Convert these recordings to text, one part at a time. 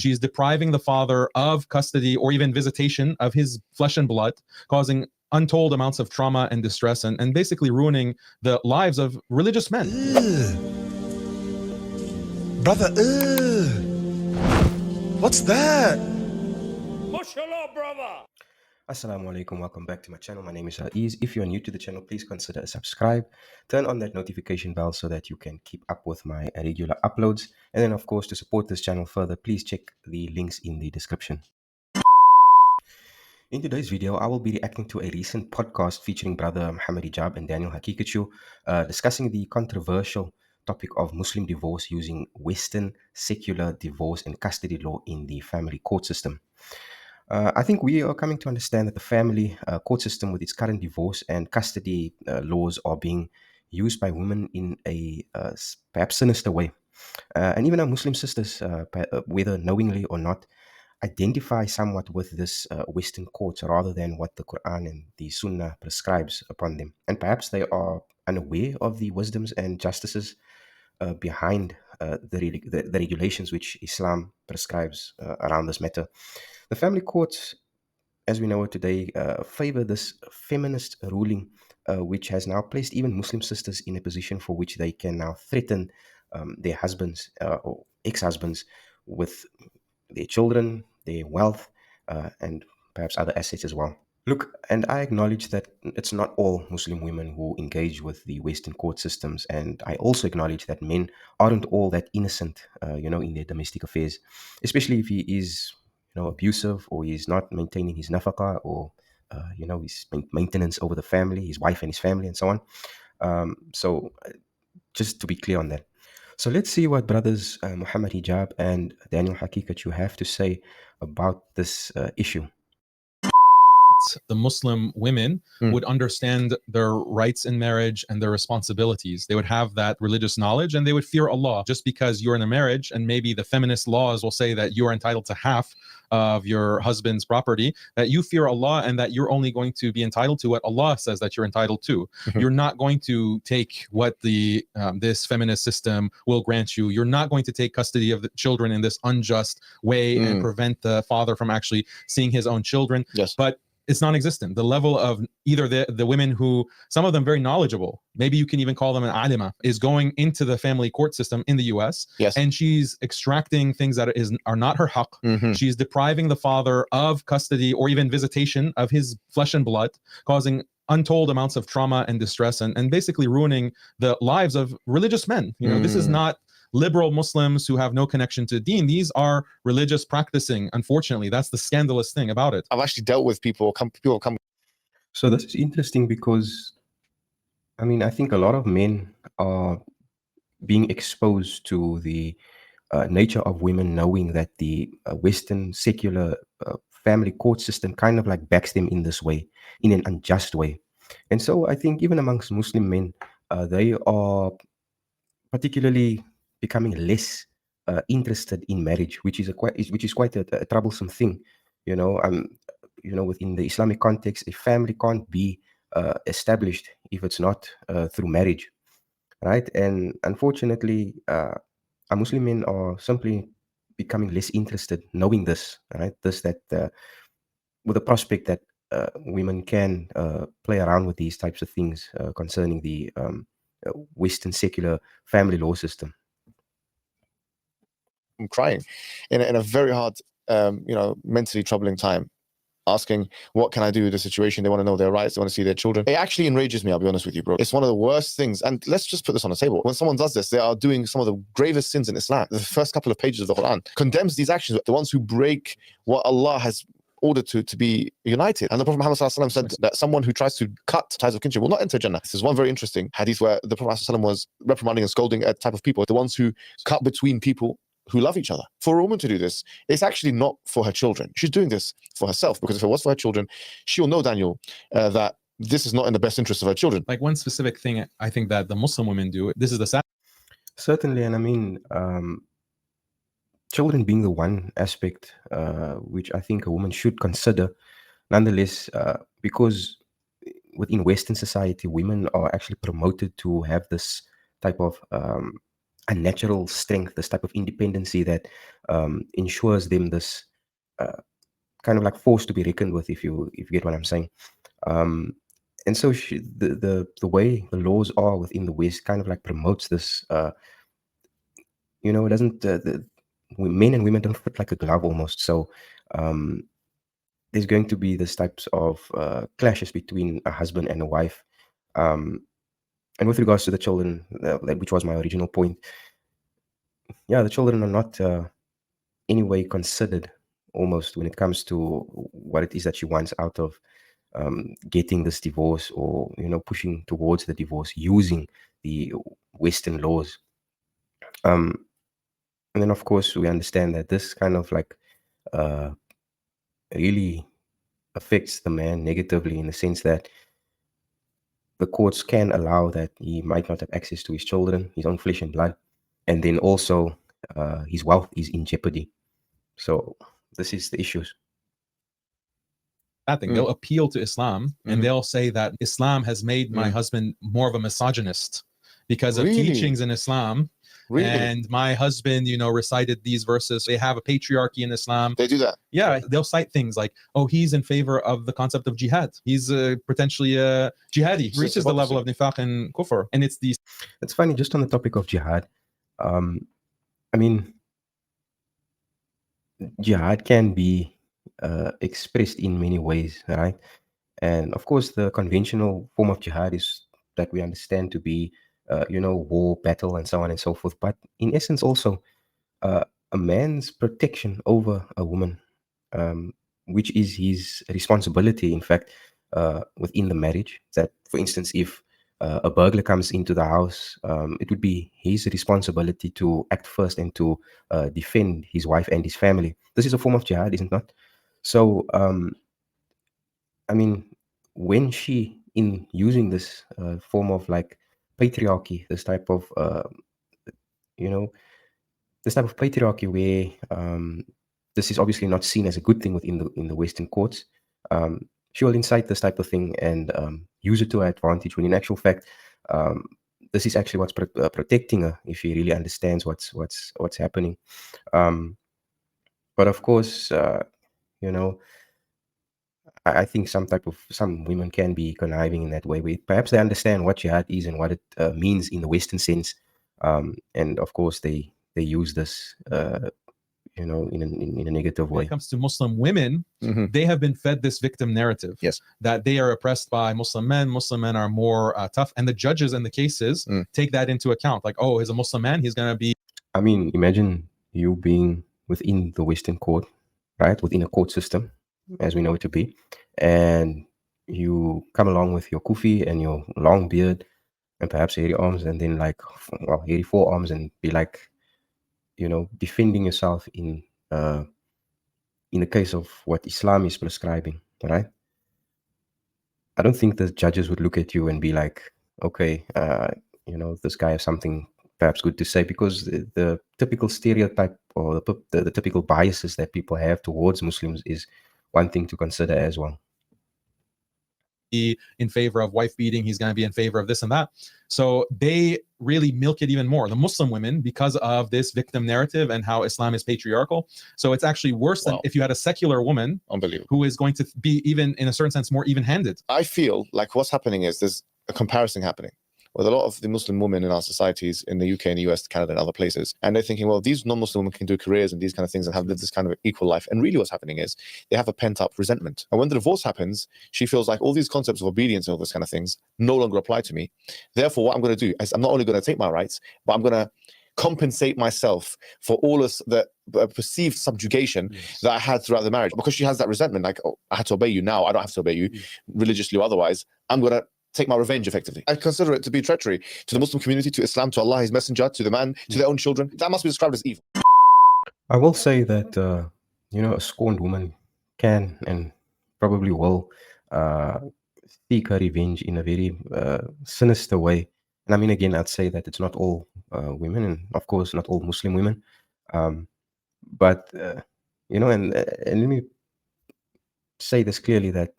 She's depriving the father of custody or even visitation of his flesh and blood, causing untold amounts of trauma and distress, and basically ruining the lives of religious men. Brother, what's that? Mashallah, brother. Assalamu alaikum, welcome back to my channel. My name is Aiz. If you are new to the channel, please consider a subscribe. Turn on that notification bell so that you can keep up with my regular uploads. And then of course, to support this channel further, please check the links in the description. In today's video, I will be reacting to a recent podcast featuring brother Mohammed Hijab and Daniel Haqiqatjou, discussing the controversial topic of Muslim divorce using Western secular divorce and custody law in the family court system. I think we are coming to understand that the family court system with its current divorce and custody laws are being used by women in a perhaps sinister way. And even our Muslim sisters, whether knowingly or not, identify somewhat with this Western court rather than what the Quran and the Sunnah prescribes upon them. And perhaps they are unaware of the wisdoms and justices behind the regulations which Islam prescribes around this matter. The family courts, as we know it today, favor this feminist ruling, which has now placed even Muslim sisters in a position for which they can now threaten their husbands or ex-husbands with their children, their wealth, and perhaps other assets as well. Look, and I acknowledge that it's not all Muslim women who engage with the Western court systems, and I also acknowledge that men aren't all that innocent, in their domestic affairs, especially if he is, abusive, or he's not maintaining his nafaqah, or his maintenance over the family, his wife and his family, and so on. So just to be clear on that. So let's see what brothers Mohammed Hijab and Daniel Haqiqatjou have to say about this issue. The Muslim women would understand their rights in marriage and their responsibilities. They would have that religious knowledge and they would fear Allah. Just because you're in a marriage and maybe the feminist laws will say that you are entitled to half of your husband's property, that you fear Allah and that you're only going to be entitled to what Allah says that you're entitled to. You're not going to take what the this feminist system will grant you. You're not going to take custody of the children in this unjust way and prevent the father from actually seeing his own children. Yes. But it's non-existent. The level of either the women who, some of them very knowledgeable, maybe you can even call them an alima, is going into the family court system in the US. Yes. And she's extracting things that are not her haqq. She's depriving the father of custody or even visitation of his flesh and blood, causing untold amounts of trauma and distress, and basically ruining the lives of religious men. This is not liberal Muslims who have no connection to deen. These are religious practicing. Unfortunately, that's the scandalous thing about it. I've actually dealt with people come. So this is interesting because, I think a lot of men are being exposed to the nature of women, knowing that the Western secular family court system kind of like backs them in this way, in an unjust way. And so I think even amongst Muslim men, they are particularly becoming less interested in marriage, which is quite a troublesome thing. Within the Islamic context, a family can't be established if it's not through marriage, right? And unfortunately, our Muslim men are simply becoming less interested, knowing this, right? With the prospect that women can play around with these types of things concerning the Western secular family law system. I'm crying in a very hard, mentally troubling time, asking, what can I do with the situation? They want to know their rights. They want to see their children. It actually enrages me, I'll be honest with you, bro. It's one of the worst things. And let's just put this on the table. When someone does this, they are doing some of the gravest sins in Islam. The first couple of pages of the Quran condemns these actions, the ones who break what Allah has ordered to be united. And the Prophet Muhammad ﷺ said that someone who tries to cut ties of kinship will not enter Jannah. This is one very interesting hadith where the Prophet ﷺ was reprimanding and scolding a type of people, the ones who cut between people who love each other. For a woman to do this, it's actually not for her children. She's doing this for herself, because if it was for her children, she'll know, Daniel, that this is not in the best interest of her children. Like one specific thing I think that the Muslim women do, this is the sad. Certainly, and children being the one aspect which I think a woman should consider, nonetheless, because within Western society, women are actually promoted to have this type of natural strength, this type of independency that ensures them this kind of like force to be reckoned with, if you get what I'm saying. And so the way the laws are within the West kind of like promotes this. It doesn't. Men and women don't fit like a glove almost. So there's going to be this types of clashes between a husband and a wife. And with regards to the children, which was my original point, yeah, the children are not any way considered almost when it comes to what it is that she wants out of getting this divorce, or pushing towards the divorce using the Western laws. And then of course we understand that this kind of like really affects the man negatively, in the sense that the courts can allow that he might not have access to his children, his own flesh and blood, and then also his wealth is in jeopardy. So this is the issues. That thing, they'll appeal to Islam and they'll say that Islam has made my husband more of a misogynist because of teachings in Islam. Really? And my husband, recited these verses. They have a patriarchy in Islam. They do that. Yeah, they'll cite things like, oh, he's in favor of the concept of jihad. He's potentially a jihadi, reaches the level of nifaq and kufr. And it's these. It's funny, just on the topic of jihad. I mean, jihad can be expressed in many ways, right? And of course, the conventional form of jihad is that we understand to be, war, battle, and so on and so forth. But in essence, also a man's protection over a woman, which is his responsibility, in fact, within the marriage. That, for instance, if a burglar comes into the house, it would be his responsibility to act first and to defend his wife and his family. This is a form of jihad, isn't it? So, I mean, when she, in using this form of like patriarchy, this type of, this type of patriarchy where this is obviously not seen as a good thing in the Western courts, she will incite this type of thing and use it to her advantage, when in actual fact, this is actually what's protecting her, if she really understands what's happening. But of course, I think some women can be conniving in that way. Perhaps they understand what jihad is and what it means in the Western sense, and of course they use this, in a negative way. When it comes to Muslim women, they have been fed this victim narrative. Yes. That they are oppressed by Muslim men. Muslim men are more tough, and the judges in the cases take that into account. Like, oh, he's a Muslim man, he's gonna be. I mean, imagine you being within the Western court, right? Within a court system, as we know it to be, and you come along with your kufi and your long beard and perhaps hairy arms, and then hairy forearms, and be like, defending yourself in the case of what Islam is prescribing, right? I don't think the judges would look at you and be like, okay, this guy has something perhaps good to say, because the typical stereotype, or the typical biases that people have towards Muslims is one thing to consider as well. In favor of wife beating, he's going to be in favor of this and that. So they really milk it even more, the Muslim women, because of this victim narrative and how Islam is patriarchal. So it's actually worse than if you had a secular woman who is going to be, even in a certain sense, more even-handed. I feel like what's happening is there's a comparison happening with a lot of the Muslim women in our societies in the UK and the US, Canada, and other places. And they're thinking, well, these non-Muslim women can do careers and these kind of things and have lived this kind of equal life. And really what's happening is they have a pent-up resentment. And when the divorce happens, she feels like all these concepts of obedience and all those kind of things no longer apply to me. Therefore, what I'm going to do is I'm not only going to take my rights, but I'm going to compensate myself for all of the perceived subjugation that I had throughout the marriage. Because she has that resentment, like, oh, I had to obey you, now I don't have to obey you, religiously or otherwise. I'm going to take my revenge, effectively. I consider it to be treachery to the Muslim community, to Islam, to Allah, His Messenger, to the man, to their own children. That must be described as evil. I will say that, a scorned woman can and probably will seek her revenge in a very sinister way. And I mean, again, I'd say that it's not all women, and of course, not all Muslim women. But and let me say this clearly, that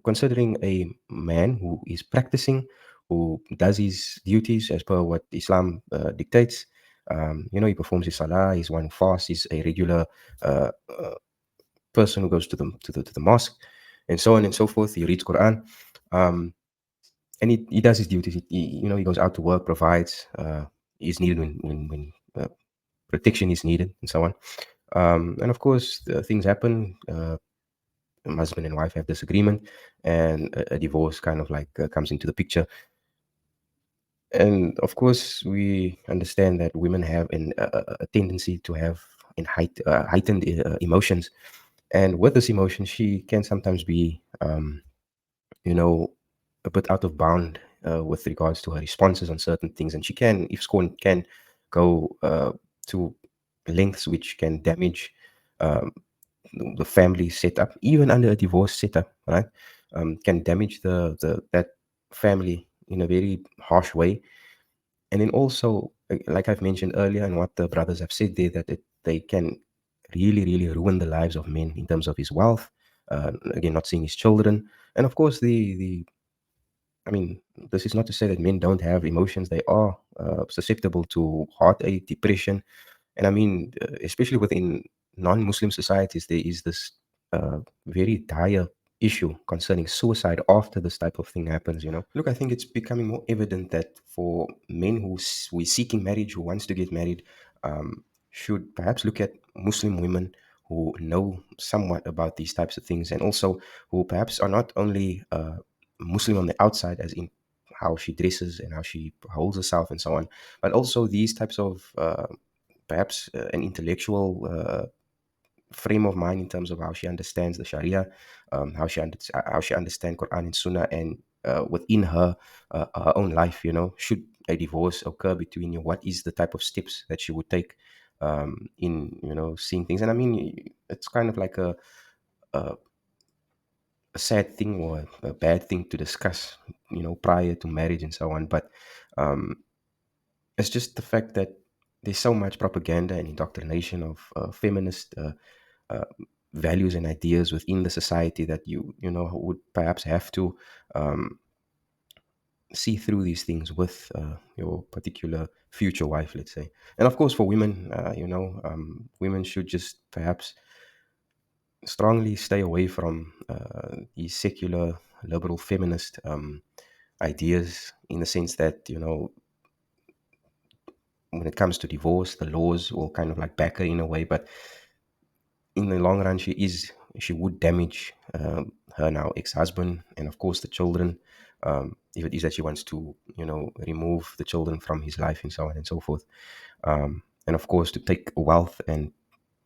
considering a man who is practicing, who does his duties as per what Islam dictates. He performs his salah. He's one who fasts. He's a regular person who goes to the mosque, and so on and so forth. He reads Quran, and he does his duties. He goes out to work, provides. Is needed when protection is needed, and so on. And of course, things happen. Husband and wife have disagreement, and a divorce kind of like comes into the picture. And of course, we understand that women have a tendency to have heightened emotions, and with this emotion, she can sometimes be, a bit out of bound with regards to her responses on certain things, and she can, if scorn, can go to lengths which can damage um, the family setup, even under a divorce setup, right? Can damage the that family in a very harsh way. And then also, like I've mentioned earlier, and what the brothers have said there, that they can really, really ruin the lives of men in terms of his wealth. Again, not seeing his children, and of course, I mean, this is not to say that men don't have emotions. They are susceptible to heartache, depression, and I mean, especially within non-Muslim societies, there is this very dire issue concerning suicide after this type of thing happens. Look, I think it's becoming more evident that for men who is seeking marriage, who wants to get married, should perhaps look at Muslim women who know somewhat about these types of things, and also who perhaps are not only Muslim on the outside, as in how she dresses and how she holds herself and so on, but also these types of perhaps an intellectual frame of mind in terms of how she understands the Sharia, how she understands Quran and Sunnah, and within her own life, should a divorce occur between you, what is the type of steps that she would take in seeing things. And I mean, it's kind of like a, a sad thing or a bad thing to discuss, prior to marriage and so on. But it's just the fact that there's so much propaganda and indoctrination of feminist uh, values and ideas within the society that you would perhaps have to see through these things with your particular future wife, let's say. And of course, for women, women should just perhaps strongly stay away from these secular, liberal, feminist ideas, in the sense that when it comes to divorce, the laws will kind of like back her in a way, but in the long run, she would damage her now ex-husband, and of course the children, if it is that she wants to remove the children from his life, and so on and so forth. And of course, to take wealth and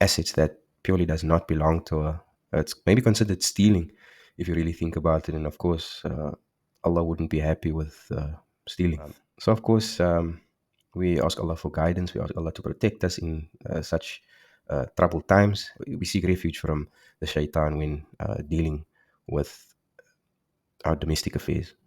assets that purely does not belong to her, it's maybe considered stealing if you really think about it. And of course, Allah wouldn't be happy with stealing. So of course, we ask Allah for guidance. We ask Allah to protect us in such troubled times. We seek refuge from the shaitan when dealing with our domestic affairs.